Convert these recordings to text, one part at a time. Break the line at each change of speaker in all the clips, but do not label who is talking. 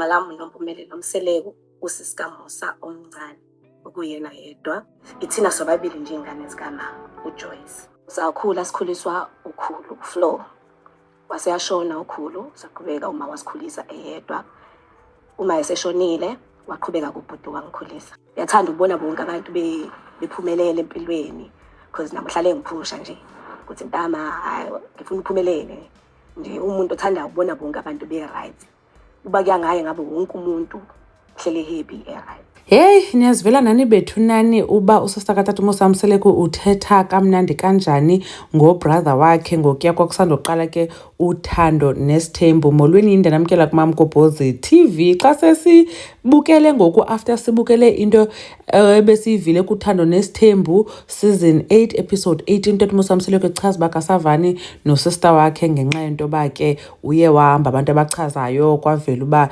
igama lami noMpumelelo Mseleku, usisikaMusa omncane, okuyena yedwa. Ithina sobabili nje ingane zikamama uJoyce. Sakhula sikhuliswa ukhulu uFlo. Waseyashona ukhulu, saqhubeka uma wasikhulisa eyedwa. Uma eseshonile waqhubeka kubhuti wangikhulisa. Yathanda ukubona bonke abantu bephumelele empilweni, because namhlanje ngiphusha nje ukuthi ntama hayi ngifuna uphumelele. Nje umuntu othanda ukubona bonke abantu be-right. Uba kuyangaye ngabe wonke umuntu hlele happy right.
Hey, niyazivela nani bethu nani uba usista kaTata Musa Mseleku uthetha kamnandi kanjani ngobrother wakhe ngokuya kwakusandoqala ke uthando nesithembu. Molweni yinde namkela kuMamgobhozi TV. Xa sesibukele ngoku after sibukele into ebesiyivile kuthando nesithembu season 8 episode 18, uTata Musa Mseleku echaza uba kasavani nosista wakhe ngenxa yento ba ke uye wahamba abantu abachazayo kwavela uba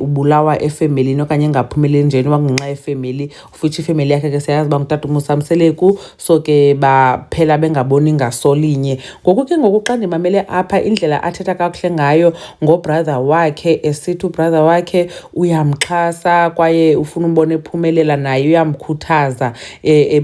ubulawa efamilini okanye engaphumeleli njeni ngenxa yefamily, futhi ifamily yakhe ke siyazi uba nguTata Musa Mseleku, so ke baphela bengaboni ngasolinye. Ngoku ke ngoku xa ndimamele apha indlela athetha kakuhle ngayo ngobrother wakhe, esithi ubrother wakhe uyamxhasa kwaye ufuna umbona ephumelela naye uyamkhuthaza,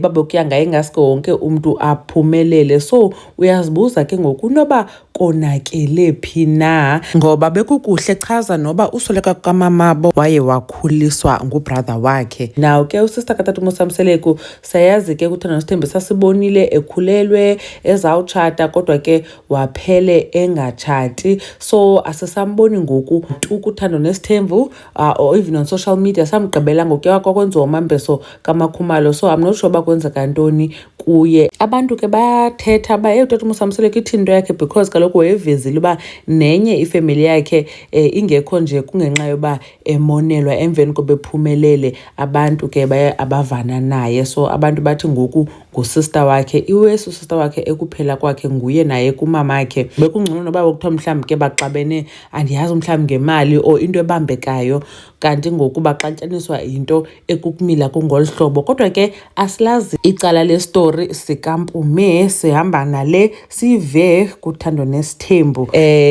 babe kuya ngaye ngaske wonke umuntu aphumelele. So uyazibuza ke ngoku noba konakele phi na, ngoba bekukuhle chaza noba usweleka kukamamabo waye wakhuliswa ngubrother wakhe. Now ke usista kaTata Musa Mseleku sayazi ke kuthando nesithembu sasibonile ekhulelwe ezawutshata kodwa ke waphele engatshati. So asisamboni ngoku tu kuthando nesithembu or even on social media. Samgqibela ngokuya kwakwenziwa umambeso kaMakhumalo. So I'm not sure uba kwenzeka ntoni kuye. Abantu ke bayathetha ba uTata Musa Mseleku ithinto yakhe because kaloku wayevezile uba nenye ifamily yakhe ingekho nje kungenxa yoba emonelwa emveni kobephumelele abantu ke baye abavana naye. So abantu bathi ngoku ngusista wakhe, iwesu sister wakhe ekuphela kwakhe nguye naye kumamakhe. Bekungcono noba bekuthiwa mhlawumbi ke baxabene andiyazi mhlawumbi ngemali or into ebambekayo, kanti ngoku baxatyaniswa into ekukumila kungolu hlobo. Kodwa ke asilazi icala lestory sikaMpume, sihamba nale sive kuthando nesithembu.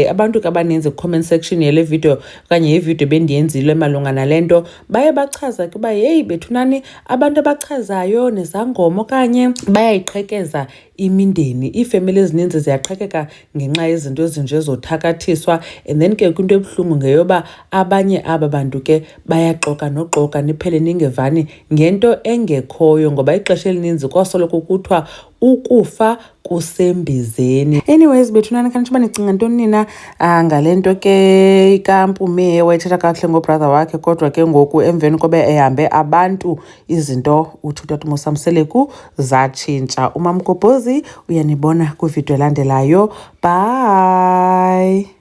Abantu ke abaninzi comment section yele video okanye yevideo bendiyenzile malunga nalento baye bachaza ke uba hey bethu nani abantu abachazayo nezangoma okanye bayayiqhekeza imindeni. Iifamily ezininzi ziyaqhekeka ngenxa yezinto ezinje zothakathiswa, and then ke kwinto ebuhlungu ngeyoba abanye aba bantu ke bayaxoka noxoka niphele ningevani ngento engekhoyo, ngoba ixesha elininzi kwasoloko kuthiwa ukufa kusembizeni. Anyways bethu nani kanti uba nicinga ntoni nina ngalento ke kaMpume wayethetha kakuhle ngobrother wakhe, kodwa ke ngoku emveni kobe ehambe abantu izinto uthi uTata Musa Mseleku zatshintsha. uMamgobhozi uyanibona kwivideo elandelayo. Bye.